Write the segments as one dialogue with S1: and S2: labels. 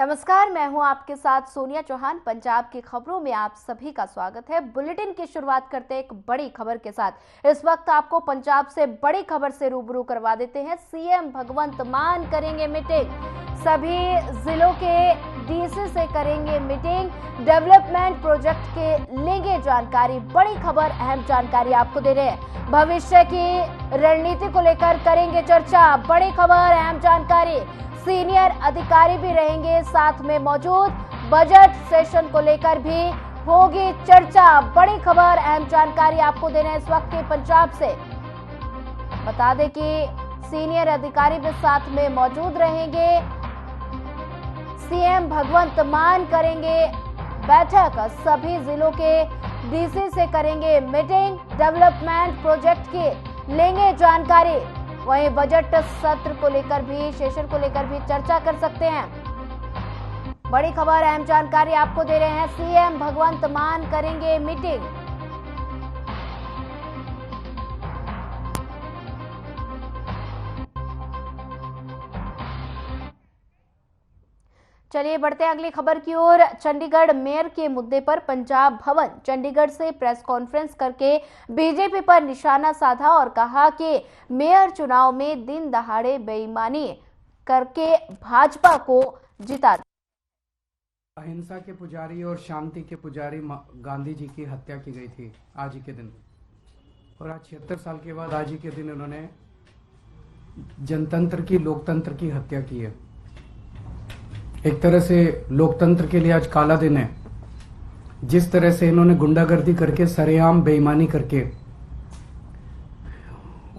S1: नमस्कार, मैं हूं आपके साथ सोनिया चौहान। पंजाब की खबरों में आप सभी का स्वागत है। बुलेटिन की शुरुआत करते हैं एक बड़ी खबर के साथ। इस वक्त आपको पंजाब से बड़ी खबर से रूबरू करवा देते हैं। सीएम भगवंत मान करेंगे मीटिंग, सभी जिलों के डीसी से करेंगे मीटिंग, डेवलपमेंट प्रोजेक्ट के लेंगे जानकारी। बड़ी खबर, अहम जानकारी आपको दे रहे हैं। भविष्य की रणनीति को लेकर करेंगे चर्चा। बड़ी खबर, अहम जानकारी। सीनियर अधिकारी भी रहेंगे साथ में मौजूद। बजट सेशन को लेकर भी होगी चर्चा। बड़ी खबर, अहम जानकारी आपको दे रहे हैं इस वक्त के पंजाब से। बता दें कि सीनियर अधिकारी भी साथ में मौजूद रहेंगे। सीएम भगवंत मान करेंगे बैठक, सभी जिलों के डीसी से करेंगे मीटिंग, डेवलपमेंट प्रोजेक्ट की लेंगे जानकारी। वहीं बजट सत्र को लेकर भी, सेशन को लेकर भी चर्चा कर सकते हैं। बड़ी खबर, अहम जानकारी आपको दे रहे हैं। सीएम भगवंत मान करेंगे मीटिंग। चलिए बढ़ते हैं अगली खबर की ओर। चंडीगढ़ मेयर के मुद्दे पर पंजाब भवन चंडीगढ़ से प्रेस कॉन्फ्रेंस करके बीजेपी पर निशाना साधा और कहा कि मेयर चुनाव में दिन दहाड़े बेईमानी करके भाजपा को जिता।
S2: अहिंसा के पुजारी और शांति के पुजारी गांधी जी की हत्या की गई थी आज ही के दिन, और आज 76 साल के बाद आज ही के दिन उन्होंने जनतंत्र की, लोकतंत्र की हत्या की है। एक तरह से लोकतंत्र के लिए आज काला दिन है। जिस तरह से इन्होंने गुंडागर्दी करके, सरेआम बेईमानी करके,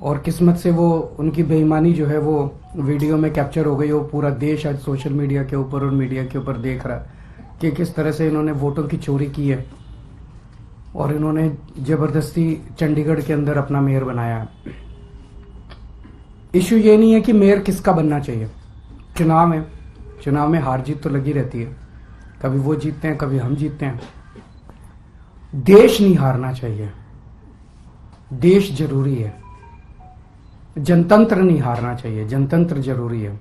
S2: और किस्मत से वो उनकी बेईमानी जो है वो वीडियो में कैप्चर हो गई। वो पूरा देश आज सोशल मीडिया के ऊपर और मीडिया के ऊपर देख रहा है कि किस तरह से इन्होंने वोटों की चोरी की है और इन्होंने जबरदस्ती चंडीगढ़ के अंदर अपना मेयर बनाया है। इशू ये नहीं है कि मेयर किसका बनना चाहिए। चुनाव है, चुनाव में हार जीत तो लगी रहती है। कभी वो जीतते हैं, कभी हम जीतते हैं। देश नहीं हारना चाहिए, देश जरूरी है। जनतंत्र नहीं हारना चाहिए, जनतंत्र जरूरी है।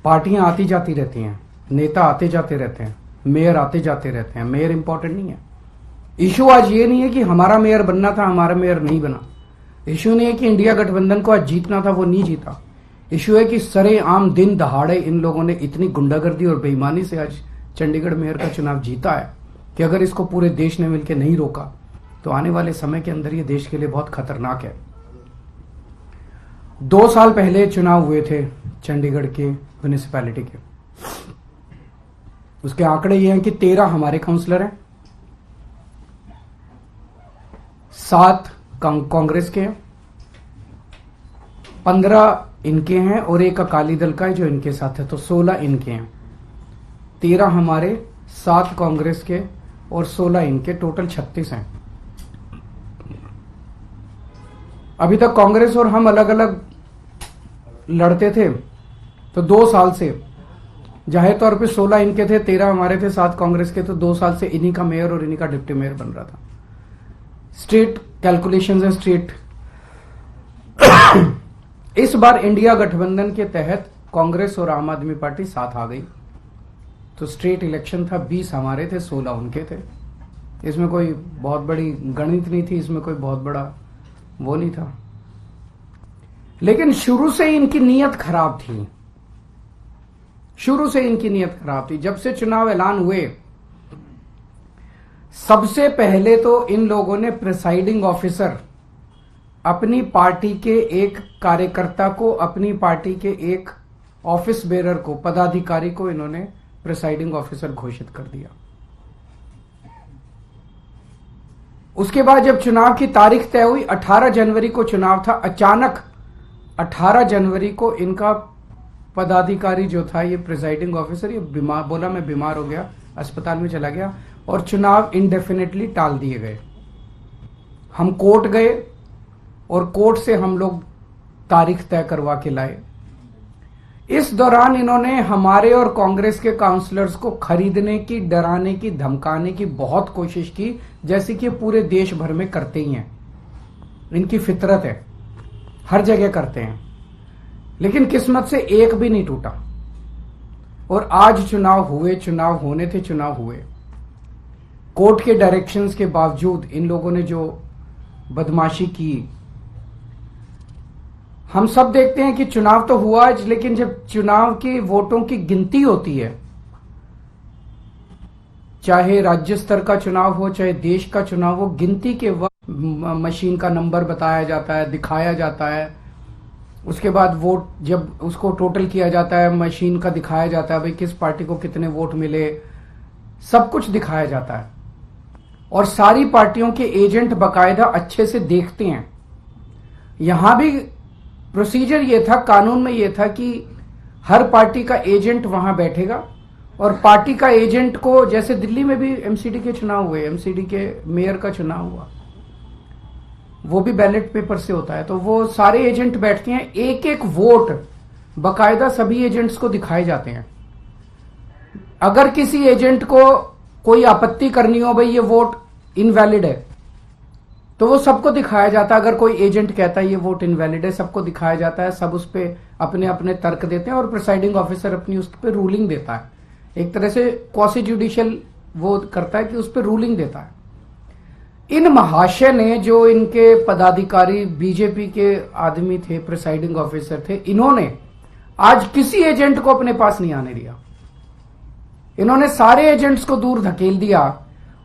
S2: पार्टियां आती जाती रहती हैं, नेता आते जाते रहते हैं, मेयर आते जाते रहते हैं। मेयर इंपॉर्टेंट नहीं है। इशू आज ये नहीं है कि हमारा मेयर बनना था, हमारा मेयर नहीं बना। इशू नहीं है कि इंडिया गठबंधन को आज जीतना था, वो नहीं जीता। इशू है कि सरेआम दिन दहाड़े इन लोगों ने इतनी गुंडागर्दी और बेईमानी से आज चंडीगढ़ मेयर का चुनाव जीता है कि अगर इसको पूरे देश ने मिलकर नहीं रोका तो आने वाले समय के अंदर ये देश के लिए बहुत खतरनाक है। 2 साल पहले चुनाव हुए थे चंडीगढ़ के म्युनिसिपैलिटी के। उसके आंकड़े ये हैं कि 13 हमारे काउंसलर हैं, 7 कांग्रेस के हैं, 15 इनके हैं और एक अकाली दल का है जो इनके साथ है, तो 16 इनके हैं। 13 हमारे, 7 कांग्रेस के और 16 इनके, टोटल 36 हैं। अभी तक कांग्रेस और हम अलग अलग लड़ते थे, तो 2 साल से जाहिर तौर पे 16 इनके थे, 13 हमारे थे, 7 कांग्रेस के, तो 2 साल से इन्हीं का मेयर और इन्हीं का डिप्टी मेयर बन रहा था। स्ट्रेट कैलकुलेशंस है, स्ट्रेट। इस बार इंडिया गठबंधन के तहत कांग्रेस और आम आदमी पार्टी साथ आ गई, तो स्ट्रेट इलेक्शन था। 20 हमारे थे, 16 उनके थे। इसमें कोई बहुत बड़ी गणित नहीं थी, इसमें कोई बहुत बड़ा वो नहीं था। लेकिन शुरू से इनकी नीयत खराब थी, शुरू से इनकी नीयत खराब थी। जब से चुनाव ऐलान हुए, सबसे पहले तो इन लोगों ने प्रिसाइडिंग ऑफिसर, अपनी पार्टी के एक कार्यकर्ता को, अपनी पार्टी के एक ऑफिस बेरर को, पदाधिकारी को इन्होंने प्रिसाइडिंग ऑफिसर घोषित कर दिया। उसके बाद जब चुनाव की तारीख तय हुई, 18 जनवरी को चुनाव था, अचानक 18 जनवरी को इनका पदाधिकारी जो था, ये प्रिसाइडिंग ऑफिसर, ये बीमार, बोला मैं बीमार हो गया, अस्पताल में चला गया और चुनाव इंडेफिनेटली टाल दिए गए। हम कोर्ट गए और कोर्ट से हम लोग तारीख तय करवा के लाए। इस दौरान इन्होंने हमारे और कांग्रेस के काउंसलर्स को खरीदने की, डराने की, धमकाने की बहुत कोशिश की, जैसे कि पूरे देश भर में करते ही हैं। इनकी फितरत है, हर जगह करते हैं। लेकिन किस्मत से एक भी नहीं टूटा। और आज चुनाव हुए, चुनाव होने थे, चुनाव हुए। कोर्ट के डायरेक्शंस के बावजूद इन लोगों ने जो बदमाशी की, हम सब देखते हैं कि चुनाव तो हुआ, लेकिन जब चुनाव की वोटों की गिनती होती है, चाहे राज्य स्तर का चुनाव हो चाहे देश का चुनाव हो, गिनती के वक्त मशीन का नंबर बताया जाता है, दिखाया जाता है। उसके बाद वोट जब उसको टोटल किया जाता है, मशीन का दिखाया जाता है भाई किस पार्टी को कितने वोट मिले, सब कुछ दिखाया जाता है। और सारी पार्टियों के एजेंट बकायदा अच्छे से देखते हैं। यहां भी प्रोसीजर ये था, कानून में ये था कि हर पार्टी का एजेंट वहां बैठेगा और पार्टी का एजेंट को, जैसे दिल्ली में भी एमसीडी के चुनाव हुए, एमसीडी के मेयर का चुनाव हुआ, वो भी बैलेट पेपर से होता है, तो वो सारे एजेंट बैठते हैं, एक एक वोट बकायदा सभी एजेंट्स को दिखाए जाते हैं। अगर किसी एजेंट को कोई आपत्ति करनी हो भाई ये वोट इनवैलिड है, तो वो सबको दिखाया जाता है। अगर कोई एजेंट कहता है ये वोट इनवैलिड है, सबको दिखाया जाता है, सब उस पर अपने अपने तर्क देते हैं और प्रिसाइडिंग ऑफिसर अपनी उस पर रूलिंग देता है। एक तरह से क्वासी जुडिशियल वो करता है कि उस पर रूलिंग देता है। इन महाशय ने, जो इनके पदाधिकारी बीजेपी के आदमी थे, प्रिसाइडिंग ऑफिसर थे, इन्होंने आज किसी एजेंट को अपने पास नहीं आने दिया। इन्होंने सारे एजेंट्स को दूर धकेल दिया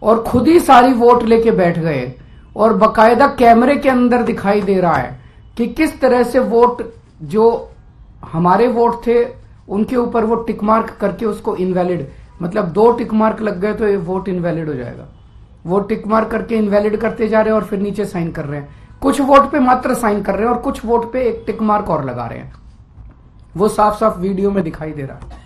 S2: और खुद ही सारी वोट लेके बैठ गए और बकायदा कैमरे के अंदर दिखाई दे रहा है कि किस तरह से वोट, जो हमारे वोट थे उनके ऊपर वो टिक मार्क करके उसको इनवैलिड, मतलब 2 टिक मार्क लग गए तो ये वोट इनवैलिड हो जाएगा। वो टिक मार्क करके इनवैलिड करते जा रहे हैं और फिर नीचे साइन कर रहे हैं। कुछ वोट पे मात्र साइन कर रहे हैं और कुछ वोट पे एक टिक मार्क और लगा रहे हैं। वो साफ साफ वीडियो में दिखाई दे रहा है।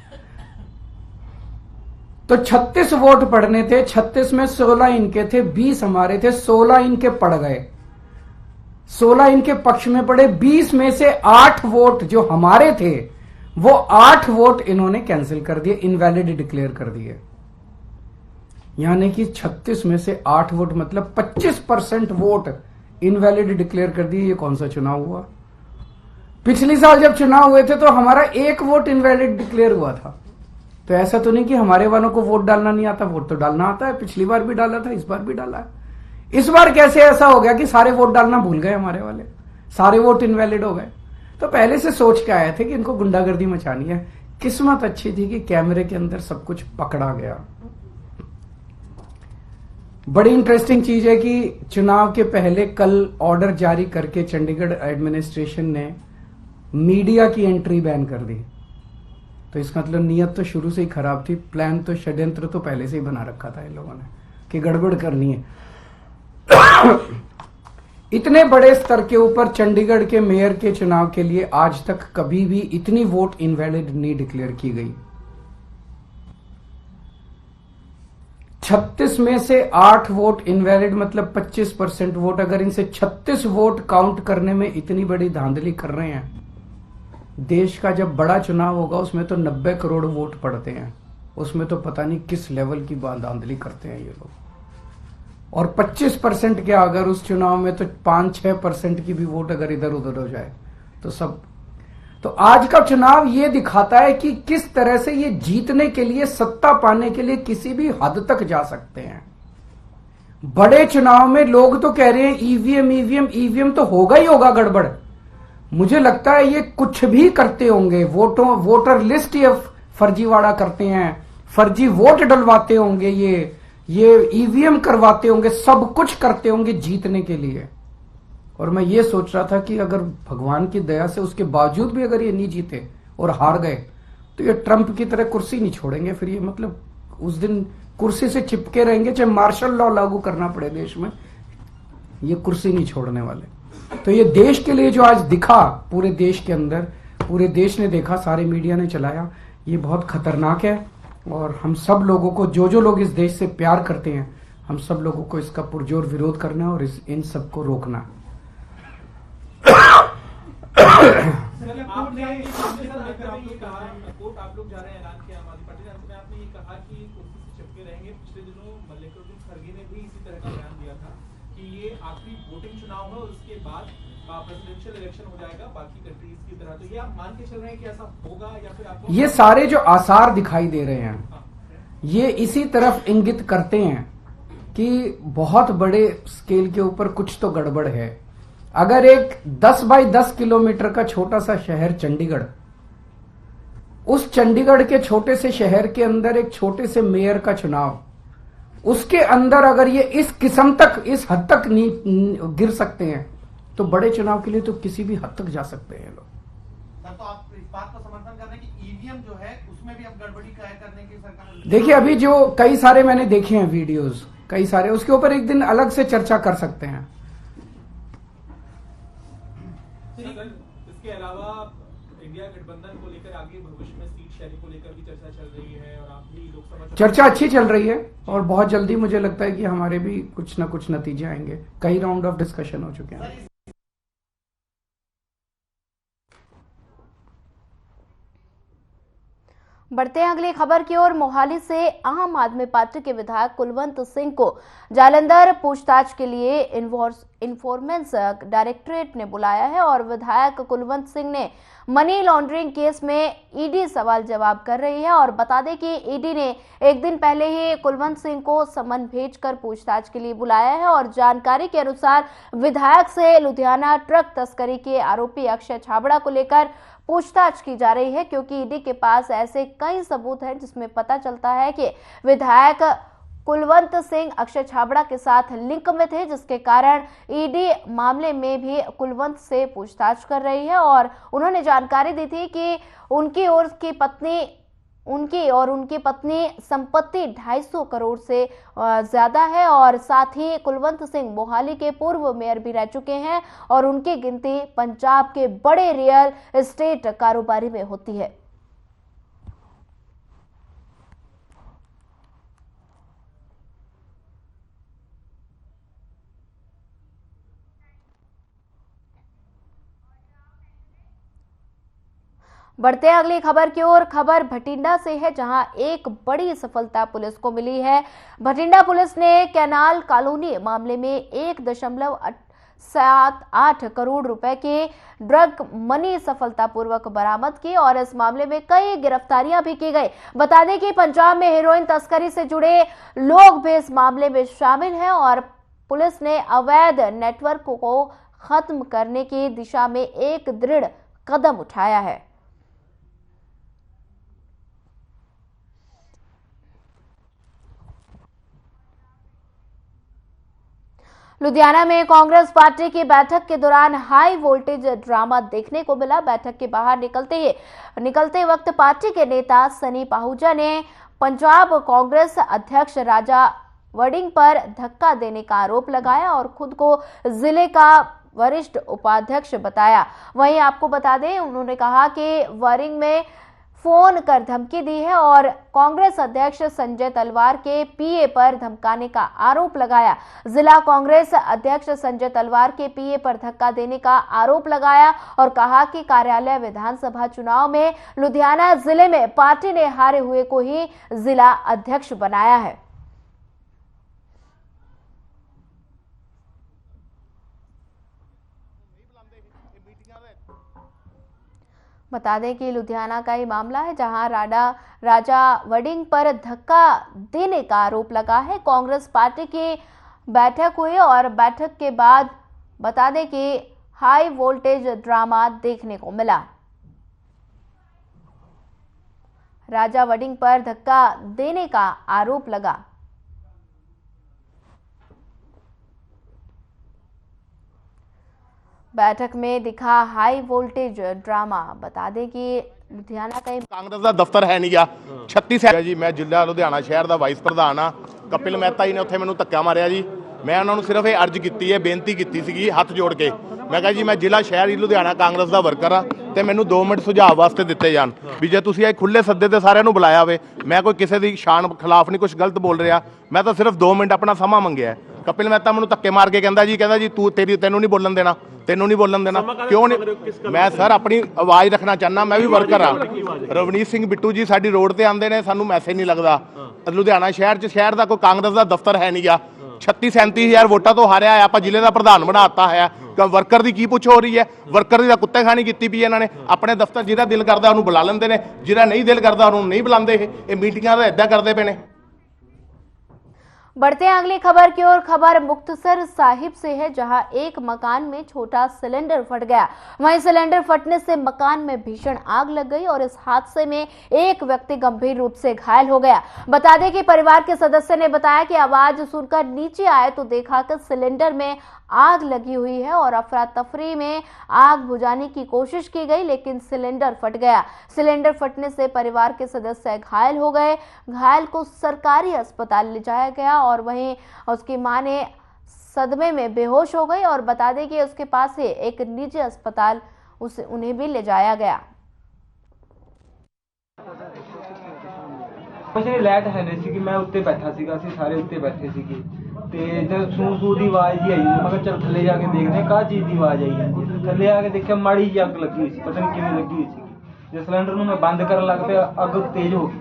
S2: तो 36 वोट पड़ने थे, 36 में 16 इनके थे, 20 हमारे थे, 16 इनके पड़ गए, 16 इनके पक्ष में पड़े। 20 में से 8 वोट जो हमारे थे वो 8 वोट इन्होंने कैंसिल कर दिए, इनवैलिड डिक्लेयर कर दिए। यानी कि 36 में से 8 वोट मतलब 25% वोट इनवैलिड डिक्लेयर कर दिए। ये कौन सा चुनाव हुआ? पिछले साल जब चुनाव हुए थे तो हमारा 1 वोट इनवैलिड डिक्लेयर हुआ था। तो ऐसा तो नहीं कि हमारे वालों को वोट डालना नहीं आता, वोट तो डालना आता है। पिछली बार भी डाला था, इस बार भी डाला है। इस बार कैसे ऐसा हो गया कि सारे वोट डालना भूल गए हमारे वाले, सारे वोट इनवैलिड हो गए? तो पहले से सोच के आए थे कि इनको गुंडागर्दी मचानी है। किस्मत अच्छी थी कि कैमरे के अंदर सब कुछ पकड़ा गया। बड़ी इंटरेस्टिंग चीज है कि चुनाव के पहले कल ऑर्डर जारी करके चंडीगढ़ एडमिनिस्ट्रेशन ने मीडिया की एंट्री बैन कर दी। तो इसका मतलब नीयत तो शुरू से ही खराब थी, प्लान तो, षड्यंत्र तो पहले से ही बना रखा था इन लोगों ने कि गड़बड़ करनी है। इतने बड़े स्तर के ऊपर चंडीगढ़ के मेयर के चुनाव के लिए आज तक कभी भी इतनी वोट इनवैलिड नहीं डिक्लेयर की गई। 36 में से 8 वोट इनवैलिड मतलब 25% वोट। अगर इनसे 36 वोट काउंट करने में इतनी बड़ी धांधली कर रहे हैं, देश का जब बड़ा चुनाव होगा उसमें तो 90 करोड़ वोट पड़ते हैं, उसमें तो पता नहीं किस लेवल की धांधली करते हैं ये लोग। और 25% क्या, अगर उस चुनाव में तो 5-6% की भी वोट अगर इधर उधर हो जाए तो सब। तो आज का चुनाव ये दिखाता है कि किस तरह से ये जीतने के लिए, सत्ता पाने के लिए किसी भी हद तक जा सकते हैं। बड़े चुनाव में लोग तो कह रहे हैं ईवीएम तो होगा ही होगा गड़बड़। मुझे लगता है ये कुछ भी करते होंगे, वोटर लिस्ट ये फर्जीवाड़ा करते हैं, फर्जी वोट डलवाते होंगे, ये ईवीएम करवाते होंगे, सब कुछ करते होंगे जीतने के लिए। और मैं ये सोच रहा था कि अगर भगवान की दया से उसके बावजूद भी अगर ये नहीं जीते और हार गए तो ये ट्रंप की तरह कुर्सी नहीं छोड़ेंगे। फिर ये मतलब उस दिन कुर्सी से चिपके रहेंगे, चाहे मार्शल लॉ लागू करना पड़े देश में, ये कुर्सी नहीं छोड़ने वाले। तो ये देश के लिए जो आज दिखा, पूरे देश के अंदर, पूरे देश ने देखा, सारे मीडिया ने चलाया, ये बहुत खतरनाक है। और हम सब लोगों को, जो लोग इस देश से प्यार करते हैं, हम सब लोगों को इसका पुरजोर विरोध करना है और इन सबको रोकना है।
S3: आपने कोर्ट आप लोग जा रहे हैं ऐलान किया आम आदमी पार्टी ने, अंत में आपने ये कहा कि कुर्सी से चिपके रहेंगे। पिछले दिनों मल्लिकार्जुन खड़गे ने भी इसी तरह का बयान दिया था कि ये आखिरी वोटिंग चुनाव है और उसके बाद प्रेसिडेंशियल इलेक्शन हो जाएगा बाकी कंट्रीज की तरह, तो ये आप मान के चल रहे हैं कि ऐसा होगा या फिर आपको
S2: ये सारे जो आसार दिखाई दे रहे हैं
S3: हाँ,
S2: ये इसी तरफ इंगित करते हैं कि बहुत बड़े स्केल के ऊपर कुछ तो गड़बड़ है। अगर एक 10 बाई 10 किलोमीटर का छोटा सा शहर चंडीगढ़, उस चंडीगढ़ के छोटे से शहर के अंदर एक छोटे से मेयर का चुनाव, उसके अंदर अगर ये इस किस्म तक, इस हद तक गिर सकते हैं, तो बड़े चुनाव के लिए तो किसी भी हद तक जा सकते हैं लोग।
S4: सर, तो आप इस बात को समर्थन कर रहे हैं कि ईवीएम जो है उसमें भी अब गड़बड़ी करने की सरकार?
S2: देखिए, अभी जो कई सारे मैंने देखे हैं वीडियोस, कई सारे, उसके ऊपर एक दिन अलग से चर्चा कर सकते हैं।
S3: इसके अलावा इंडिया गठबंधन को लेकर आगे भविष्य में सीट शेयरिंग को लेकर भी चर्चा चल रही है और आप भी लोकसभा
S2: चर्चा अच्छी चल रही है और बहुत जल्दी मुझे लगता है कि हमारे भी कुछ ना कुछ नतीजे आएंगे। कई राउंड ऑफ डिस्कशन हो चुके हैं।
S1: बढ़ते हैं अगली खबर की ओर। मोहाली से आम आदमी पार्टी के विधायक कुलवंत सिंह को जालंधर पूछताछ के लिए इन्फॉर्मेंस डायरेक्टरेट ने बुलाया है और विधायक कुलवंत सिंह ने मनी लॉन्ड्रिंग केस में ईडी सवाल जवाब कर रही है। और बता दें कि ईडी ने एक दिन पहले ही कुलवंत सिंह को समन भेजकर पूछताछ के लिए बुलाया है और जानकारी के अनुसार विधायक से लुधियाना ट्रक तस्करी के आरोपी अक्षय छाबड़ा को लेकर पूछताछ की जा रही है, क्योंकि ईडी के पास ऐसे कई सबूत हैं जिसमें पता चलता है कि विधायक कुलवंत सिंह अक्षय छाबड़ा के साथ लिंक में थे, जिसके कारण ईडी मामले में भी कुलवंत से पूछताछ कर रही है। और उन्होंने जानकारी दी थी कि उनकी और उनकी पत्नी संपत्ति 250 करोड़ से ज्यादा है और साथ ही कुलवंत सिंह मोहाली के पूर्व मेयर भी रह चुके हैं और उनकी गिनती पंजाब के बड़े रियल एस्टेट कारोबारी में होती है। बढ़ते हैं अगली खबर की ओर। खबर भटिंडा से है, जहां एक बड़ी सफलता पुलिस को मिली है। भटिंडा पुलिस ने कैनाल कॉलोनी मामले में 1.78 करोड़ रुपए के ड्रग मनी सफलतापूर्वक बरामद की और इस मामले में कई गिरफ्तारियां भी की गई। बता दें कि पंजाब में हेरोइन तस्करी से जुड़े लोग भी इस मामले में शामिल हैं और पुलिस ने अवैध नेटवर्क को खत्म करने की दिशा में एक दृढ़ कदम उठाया है। लुधियाना में कांग्रेस पार्टी की बैठक के दौरान हाई वोल्टेज ड्रामा देखने को मिला। बैठक के बाहर निकलते वक्त पार्टी के नेता सनी पाहुजा ने पंजाब कांग्रेस अध्यक्ष राजा वड़िंग पर धक्का देने का आरोप लगाया और खुद को जिले का वरिष्ठ उपाध्यक्ष बताया। वहीं आपको बता दें, उन्होंने कहा कि वड़िंग में फोन कर धमकी दी है और कांग्रेस अध्यक्ष संजय तलवार के पीए पर धमकाने का आरोप लगाया। जिला कांग्रेस अध्यक्ष संजय तलवार के पीए पर धक्का देने का आरोप लगाया और कहा कि कार्यालय विधानसभा चुनाव में लुधियाना जिले में पार्टी ने हारे हुए को ही जिला अध्यक्ष बनाया है। बता दें कि लुधियाना का ही मामला है, जहां राजा वड़िंग पर धक्का देने का आरोप लगा है। कांग्रेस पार्टी की बैठक हुई और बैठक के बाद बता दें कि हाई वोल्टेज ड्रामा देखने को मिला। राजा वड़िंग पर धक्का देने का आरोप लगा। बैठक में दिखा हाई वोल्टेज ड्रामा। बता दें कि लुधियाना का
S5: कांग्रेस ਦਾ ਦਫ਼ਤਰ ਹੈ ਨਹੀਂ ਗਿਆ 36 ਹੈ ਜੀ। ਮੈਂ ਜ਼ਿਲ੍ਹਾ ਲੁਧਿਆਣਾ ਸ਼ਹਿਰ ਦਾ ਵਾਈਸ ਪ੍ਰਧਾਨ ਆ। ਕਪਿਲ ਮਹਿਤਾ ਜੀ ਨੇ ਉੱਥੇ ਮੈਨੂੰ ਧੱਕਾ ਮਾਰਿਆ ਜੀ। ਮੈਂ ਉਹਨਾਂ ਨੂੰ ਸਿਰਫ ਇਹ ਅਰਜ਼ ਕੀਤੀ ਹੈ, ਬੇਨਤੀ ਕੀਤੀ ਸੀਗੀ ਹੱਥ ਜੋੜ ਕੇ। ਮੈਂ ਕਿਹਾ ਜੀ ਮੈਂ ਜ਼ਿਲ੍ਹਾ ਸ਼ਹਿਰ ਹੀ ਲੁਧਿਆਣਾ ਕਾਂਗਰਸ ਦਾ ਵਰਕਰ ਆ ਤੇ ਮੈਨੂੰ 2 ਮਿੰਟ ਸੁਝਾਅ ਵਾਸਤੇ ਦਿੱਤੇ ਜਾਣ ਵੀ ਜੇ ਤੁਸੀਂ ਇਹ ਖੁੱਲੇ ਸੱਦੇ ਤੇ ਸਾਰਿਆਂ ਨੂੰ ਬੁਲਾਇਆ ਹੋਵੇ, ਮੈਂ ਕੋਈ ਕਿਸੇ ਦੀ ਸ਼ਾਨ ਖਿਲਾਫ ਨਹੀਂ ਕੁਝ ਗਲਤ ਬੋਲ ਰਿਹਾ, ਮੈਂ ਤਾਂ ਸਿਰਫ 2 ਮਿੰਟ ਆਪਣਾ ਸਮਾਂ ਮੰਗਿਆ। ਕਪਿਲ ਮਹਿਤਾ ਮੈਨੂੰ ਧੱਕੇ ਮਾਰ ਕੇ ਕਹਿੰਦਾ ਜੀ ਤੈਨੂੰ ਨਹੀਂ ਬੋਲਣ ਦੇਣਾ, ਤੈਨੂੰ ਨਹੀਂ ਬੋਲਣ ਦੇਣਾ। ਕਿਉਂ ਨਹੀਂ? ਮੈਂ ਸਰ ਆਪਣੀ ਆਵਾਜ਼ ਰੱਖਣਾ ਚਾਹੁੰਦਾ, ਮੈਂ ਵੀ ਵਰਕਰ ਆ। ਰਵਨੀਤ ਸਿੰਘ ਬਿੱਟੂ ਜੀ ਸਾਡੀ ਰੋਡ ਤੇ ਆਉਂਦੇ ਨੇ, ਸਾਨੂੰ ਮੈਸੇਜ ਨਹੀਂ ਲੱਗਦਾ। ਲੁਧਿਆਣਾ ਸ਼ਹਿਰ 'ਚ ਸ਼ਹਿਰ ਦਾ ਕੋਈ ਕਾਂਗਰਸ ਦਾ ਦਫ਼ਤਰ ਹੈ ਨਹੀਂ ਗਾ। 36-37 ਵੋਟਾਂ ਤੋਂ ਹਾਰਿਆ ਆ, ਆਪਾਂ ਜ਼ਿਲ੍ਹੇ ਦਾ ਪ੍ਰਧਾਨ ਬਣਾਤਾ ਹੈ। ਵਰਕਰ ਦੀ ਕੀ ਪੁੱਛ ਹੋ ਰਹੀ ਹੈ? ਵਰਕਰ ਦੀ ਤਾਂ ਕੁੱਤੇ ਖਾਣੀ ਕੀਤੀ ਪਈ ਇਹਨਾਂ ਨੇ। ਆਪਣੇ ਦਫ਼ਤਰ ਜਿਹਦਾ ਦਿਲ ਕਰਦਾ ਉਹਨੂੰ ਬੁਲਾ ਲੈਂਦੇ ਨੇ, ਜਿਹਦਾ ਨਹੀਂ ਦਿਲ ਕਰਦਾ ਉਹਨੂੰ नहीं बुलाते। ये मीटिंगां तो इदां करते पे ने।
S1: बढ़ते हैं अगली खबर की ओर। खबर मुक्तसर साहिब से है, जहां एक मकान में छोटा सिलेंडर फट गया। वहीं सिलेंडर फटने से मकान में भीषण आग लग गई और इस हादसे में एक व्यक्ति गंभीर रूप से घायल हो गया। बता दें कि परिवार के सदस्य ने बताया कि आवाज सुनकर नीचे आए तो देखा कि सिलेंडर में आग लगी हुई है और अफरा तफरी में आग बुझाने की कोशिश की गई, लेकिन सिलेंडर फट गया। सिलेंडर फटने से परिवार के सदस्य घायल हो गए। घायल को सरकारी अस्पताल ले जाया गया और वहीं उसकी मां ने सदमे में बेहोश हो गई और बता दें कि उसके पास ही एक निजी अस्पताल उन्हें भी ले जाया गया।
S6: कुछ नहीं, लाइट है नहीं सी कि मैं उत्ते बैठा सीगा, ਅਸੀਂ ਸਾਰੇ ਉੱਤੇ ਬੈਠੇ ਸੀਗੇ ਤੇ ਜਦ ਸੂ ਦੀ ਆਵਾਜ਼ ਹੀ ਆਈ। ਮੈਂ ਕਿਹਾ ਚੱਲ ਥੱਲੇ ਜਾ ਕੇ ਦੇਖਦੇ ਹਾਂ ਕਾਹ ਚੀਜ਼ ਦੀ ਆਵਾਜ਼ ਆਈ ਜਾਂਦੀ ਹੈ। ਥੱਲੇ ਆ ਕੇ ਦੇਖਿਆ ਮਾੜੀ ਜਿਹੀ ਅੱਗ ਲੱਗੀ ਹੋਈ ਸੀ, ਪਤਾ ਨਹੀਂ ਕਿਵੇਂ ਲੱਗੀ ਹੋਈ ਸੀ। ਜੇ ਸਿਲੰਡਰ ਨੂੰ ਮੈਂ ਬੰਦ ਕਰਨ ਲੱਗ ਪਿਆ ਅੱਗ ਤੇਜ਼ ਹੋ ਗਈ।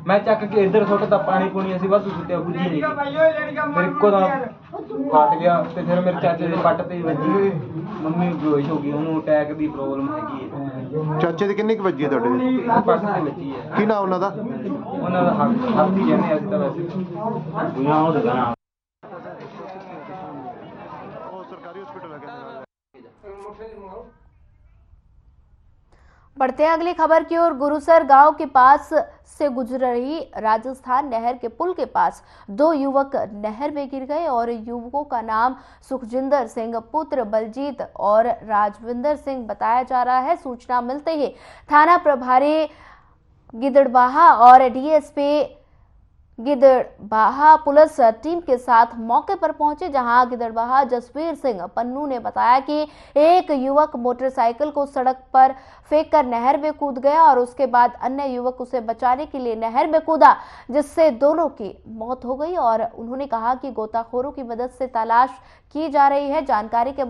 S6: ਮੈਂ ਚੱਕ ਕੇ ਇੱਧਰ ਸੁੱਟਤਾ, ਪਾਣੀ ਪੂਣੀ ਅਸੀਂ ਵਾਧੂ ਸੁੱਟਿਆ, ਬੁੱਝੀ ਨਹੀਂ। ਫਿਰ ਇੱਕੋ ਦਮ ਫਟ ਗਿਆ ਤੇ ਫਿਰ ਮੇਰੇ ਚਾਚੇ ਦੇ ਪੱਟ ਤੇ ਵੱਜੀ। ਮੰਮੀ ਬੇਹੋਸ਼ ਹੋ ਗਈ, ਉਹਨੂੰ ਅਟੈਕ ਦੀ ਪ੍ਰੋਬਲਮ ਹੈਗੀ ਹੈ।
S7: ਚਾਚੇ ਦੀ ਕਿੰਨੀ ਕੁ ਵੱਜੀ ਹੈ ਤੁਹਾਡੇ ਦੀ?
S6: ਪੱਟ ਤੇ ਵੱਜੀ ਹੈ।
S7: ਕੀ ਨਾਮ ਉਹਨਾਂ ਦਾ?
S6: ਉਹਨਾਂ ਦਾ ਹੱਥ ਹੀ ਕਹਿੰਦੇ ਅਸੀਂ ਤਾਂ ਵੈਸੇ ਦੁਨੀਆ ਉਹ ਦੁਕਾਨਾ।
S7: ਉਹ ਸਰਕਾਰੀ ਹਸਪੀਟਲ ਹੈ ਕਹਿੰਦੇ।
S1: बढ़ते हैं अगली खबर की ओर। गुरुसर गांव के पास से गुजर रही राजस्थान नहर के पुल के पास 2 युवक नहर में गिर गए और युवकों का नाम सुखजिंदर सिंह पुत्र बलजीत और राजविंदर सिंह बताया जा रहा है। सूचना मिलते ही थाना प्रभारी गिदड़बाहा और डीएसपी गिदड़बाहा पुलिस टीम के साथ मौके पर पहुंचे, जहां गिदड़बाहा जसवीर सिंह पन्नू ने बताया कि एक युवक मोटरसाइकिल को सड़क पर फेंककर नहर में कूद गया और उसके बाद अन्य युवक उसे बचाने के लिए नहर में कूदा, जिससे दोनों की मौत हो गई। और उन्होंने कहा कि गोताखोरों की मदद से तलाश की जा रही है। जानकारी के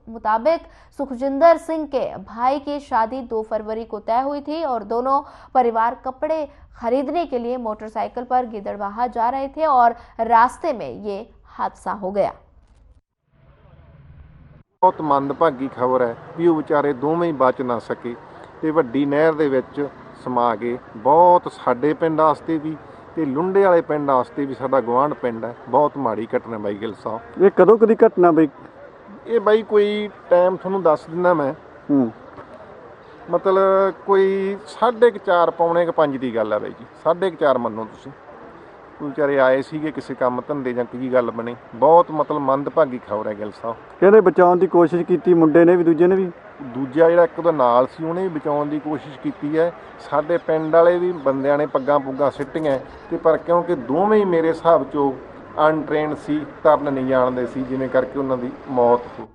S1: मुताबिक सुखजिंदर सिंह के भाई की शादी 2 फरवरी को तय हुई थी और दोनों परिवार कपड़े खरीदने के लिए मोटरसाइकिल पर गिदड़बाहा जा रहे थे और रास्ते में ये हादसा हो गया।
S7: ਬਹੁਤ ਮੰਦਭਾਗੀ ਖਬਰ ਹੈ ਵੀ ਉਹ ਵਿਚਾਰੇ ਦੋਵੇਂ ਹੀ ਬਚ ਨਾ ਸਕੇ ਤੇ ਵੱਡੀ ਨਹਿਰ ਦੇ ਵਿੱਚ ਸਮਾ ਗਏ। ਬਹੁਤ ਸਾਡੇ ਪਿੰਡ ਵਾਸਤੇ ਵੀ ਤੇ ਲੁੰਡੇ ਵਾਲੇ ਪਿੰਡ ਵਾਸਤੇ ਵੀ, ਸਾਡਾ ਗਵਾਂਢ ਪਿੰਡ ਹੈ, ਬਹੁਤ ਮਾੜੀ ਘਟਨਾ ਬਾਈ ਗਿੱਲ ਸਾਹਿਬ।
S8: ਇਹ ਕਦੋਂ ਕਦੀ ਘਟਨਾ ਬਈ?
S7: ਇਹ ਬਾਈ ਕੋਈ ਟਾਈਮ ਤੁਹਾਨੂੰ ਦੱਸ ਦਿੰਦਾ ਮੈਂ। ਮਤਲਬ ਕੋਈ 4:30 ਪੌਣੇ 5 ਦੀ ਗੱਲ ਹੈ ਬਾਈ ਜੀ। 4:30 ਮੰਨੋ ਤੁਸੀਂ। ਕੋਈ ਵਿਚਾਰੇ ਆਏ ਸੀਗੇ ਕਿਸੇ ਕੰਮ ਧੰਦੇ ਜਾਂ ਕੀ ਗੱਲ ਬਣੀ। ਬਹੁਤ ਮਤਲਬ ਮੰਦਭਾਗੀ ਖਬਰ ਹੈ ਗਿੱਲ ਸਾਹਿਬ।
S8: ਕਹਿੰਦੇ ਬਚਾਉਣ ਦੀ ਕੋਸ਼ਿਸ਼ ਕੀਤੀ ਮੁੰਡੇ ਨੇ ਵੀ, ਦੂਜੇ ਨੇ ਵੀ।
S7: ਦੂਜਾ ਜਿਹੜਾ ਇੱਕ ਉਹਦਾ ਨਾਲ ਸੀ ਉਹਨੇ ਵੀ ਬਚਾਉਣ ਦੀ ਕੋਸ਼ਿਸ਼ ਕੀਤੀ ਹੈ। ਸਾਡੇ ਪਿੰਡ ਵਾਲੇ ਵੀ ਬੰਦਿਆਂ ਨੇ ਪੱਗਾਂ ਪੁੱਗਾਂ ਸਿੱਟੀਆਂ ਤੇ ਪਰ ਕਿਉਂਕਿ ਦੋਵੇਂ ਹੀ ਮੇਰੇ ਹਿਸਾਬ 'ਚੋਂ ਅਨਟ੍ਰੇਨਡ ਸੀ, ਤਰਨ ਨਹੀਂ ਜਾਣਦੇ ਸੀ, ਜਿਵੇਂ ਕਰਕੇ ਉਹਨਾਂ ਦੀ ਮੌਤ ਹੋ।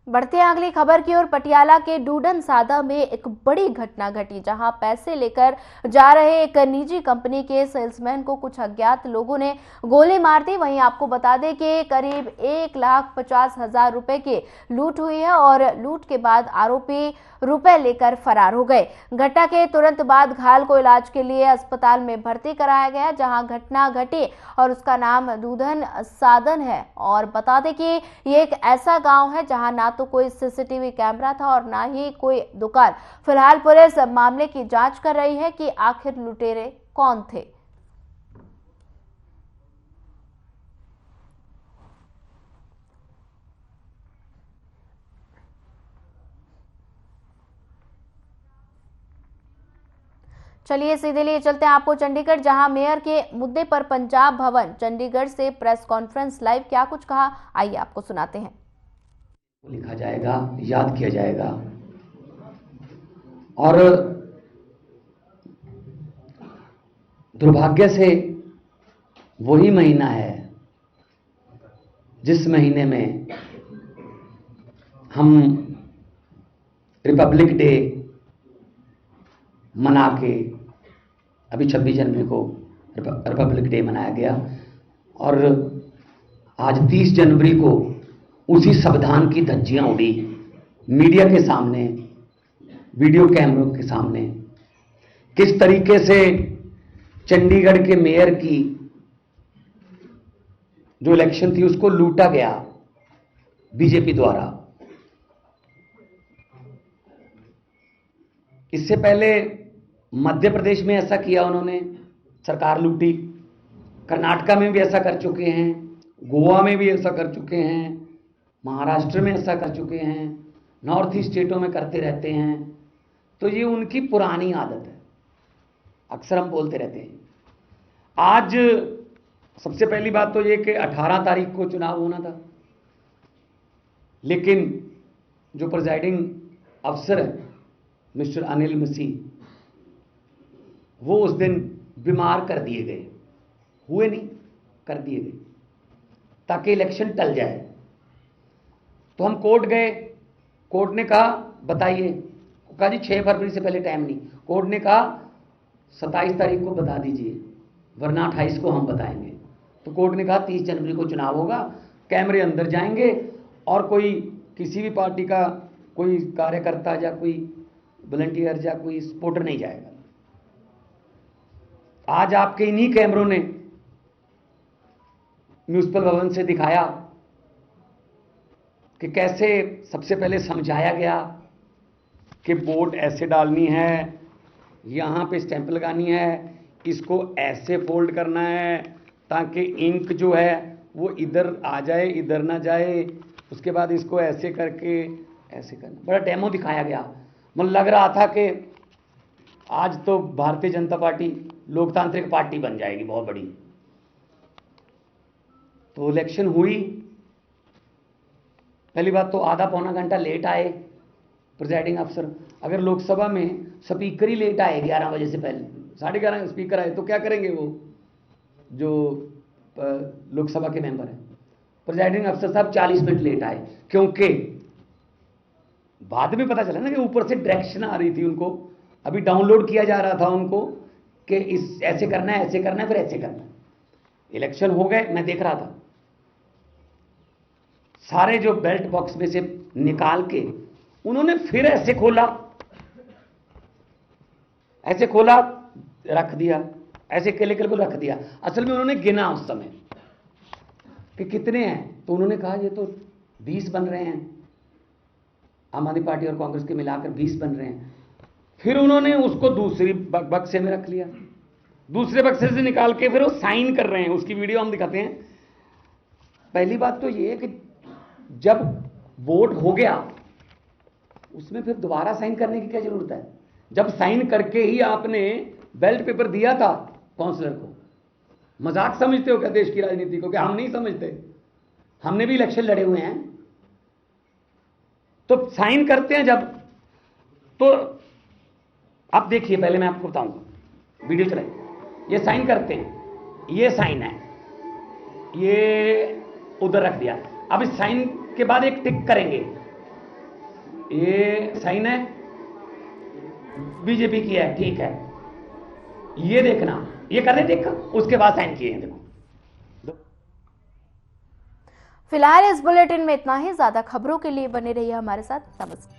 S1: बढ़ते हैं अगली खबर की ओर। पटियाला के डूडन सादा में एक बड़ी घटना घटी, जहां पैसे लेकर जा रहे एक निजी कंपनी के सेल्समैन को कुछ अज्ञात लोगों ने गोली मार दी। वहीं आपको बता दें कि करीब 1,50,000 रुपए की लूट हुई है और लूट के बाद आरोपी रुपए लेकर फरार हो गए। घटना के तुरंत बाद घायल को इलाज के लिए अस्पताल में भर्ती कराया गया, जहां घटना घटी और उसका नाम डूडन सादन है। और बता दें कि ये एक ऐसा गांव है जहां ना तो कोई सीसीटीवी कैमरा था और ना ही कोई दुकान। फिलहाल पुलिस मामले की जांच कर रही है कि आखिर लुटेरे कौन थे। चलिए सीधे लिए चलते हैं आपको चंडीगढ़, जहां मेयर के मुद्दे पर पंजाब भवन चंडीगढ़ से प्रेस कॉन्फ्रेंस लाइव। क्या कुछ कहा, आइए आपको सुनाते हैं।
S9: लिखा जाएगा, याद किया जाएगा और दुर्भाग्य से वही महीना है जिस महीने में हम रिपब्लिक डे मना के, अभी 26 जनवरी को रिपब्लिक डे मनाया गया और आज 30 जनवरी को उसी संविधान की धज्जियां उड़ी मीडिया के सामने, वीडियो कैमरों के सामने। किस तरीके से चंडीगढ़ के मेयर की जो इलेक्शन थी उसको लूटा गया बीजेपी द्वारा। इससे पहले मध्य प्रदेश में ऐसा किया उन्होंने, सरकार लूटी। कर्नाटका में भी ऐसा कर चुके हैं, गोवा में भी ऐसा कर चुके हैं, महाराष्ट्र में ऐसा कर चुके हैं, नॉर्थ ईस्ट स्टेटों में करते रहते हैं। तो ये उनकी पुरानी आदत है, अक्सर हम बोलते रहते हैं। आज सबसे पहली बात तो ये कि 18 तारीख को चुनाव होना था, लेकिन जो प्रिजाइडिंग अफसर है मिस्टर अनिल मसीह, वो उस दिन बीमार कर दिए गए, हुए नहीं, कर दिए गए ताकि इलेक्शन टल जाए। तो हम कोर्ट गए, कोर्ट ने कहा बताइए, कहा जी 6 फरवरी से पहले टाइम नहीं। कोर्ट ने कहा 27 तारीख को बता दीजिए, वरना 28 को हम बताएंगे। तो कोर्ट ने कहा 30 जनवरी को चुनाव होगा, कैमरे अंदर जाएंगे और कोई किसी भी पार्टी का कोई कार्यकर्ता या कोई वॉलंटियर या कोई सपोर्टर नहीं जाएगा। आज आपके इन्हीं कैमरों ने म्युनिसिपल भवन से दिखाया कि कैसे सबसे पहले समझाया गया कि वोट ऐसे डालनी है, यहां पे स्टैंप लगानी है, इसको ऐसे फोल्ड करना है ताकि इंक जो है वो इधर आ जाए, इधर ना जाए, उसके बाद इसको ऐसे करके ऐसे करना। बड़ा डेमो दिखाया गया। मुझे लग रहा था कि आज तो भारतीय जनता पार्टी लोकतांत्रिक पार्टी बन जाएगी बहुत बड़ी। तो इलेक्शन हुई, पहली बात तो आधा पौना घंटा लेट आए प्रिजाइडिंग अफसर। अगर लोकसभा में स्पीकर ही लेट आए 11 बजे से पहले, 11:30 स्पीकर आए, तो क्या करेंगे वो जो लोकसभा के मेंबर हैं। प्रिजाइडिंग अफसर साहब 40 मिनट लेट आए, क्योंकि बाद में पता चला ना कि ऊपर से डायरेक्शन आ रही थी उनको, अभी डाउनलोड किया जा रहा था उनको कि इस ऐसे करना है, ऐसे करना है, फिर ऐसे करना है। इलेक्शन हो गए, मैं देख रहा था, सारे जो बेल्ट बॉक्स में से निकाल के उन्होंने फिर ऐसे खोला, ऐसे खोला, रख दिया, ऐसे केले को रख दिया। असल में उन्होंने गिना उस समय कि कितने हैं, तो उन्होंने कहा ये तो 20 बन रहे हैं, आम आदमी पार्टी और कांग्रेस के मिलाकर 20 बन रहे हैं। फिर उन्होंने उसको दूसरी बक्से में रख लिया, दूसरे बक्से से निकाल के फिर वो साइन कर रहे हैं, उसकी वीडियो हम दिखाते हैं। पहली बात तो ये है कि जब वोट हो गया उसमें फिर दोबारा साइन करने की क्या जरूरत है, जब साइन करके ही आपने बैलेट पेपर दिया था काउंसलर को। मजाक समझते हो क्या देश की राजनीति को? कि हम नहीं समझते, हमने भी इलेक्शन लड़े हुए हैं। तो साइन करते हैं जब, तो अब देखिए, पहले मैं आपको बताऊंगा, वीडियो चलाइए। ये साइन करते हैं, ये साइन है, ये उधर रख दिया। अब इस साइन के बाद एक टिक करेंगे, ये साइन है, बीजेपी की है, ठीक है, ये देखना, ये कर रहे देखा, उसके बाद साइन किए हैं, देखो।
S1: फिलहाल इस बुलेटिन में इतना ही। ज्यादा खबरों के लिए बने रहिए हमारे साथ। नमस्कार।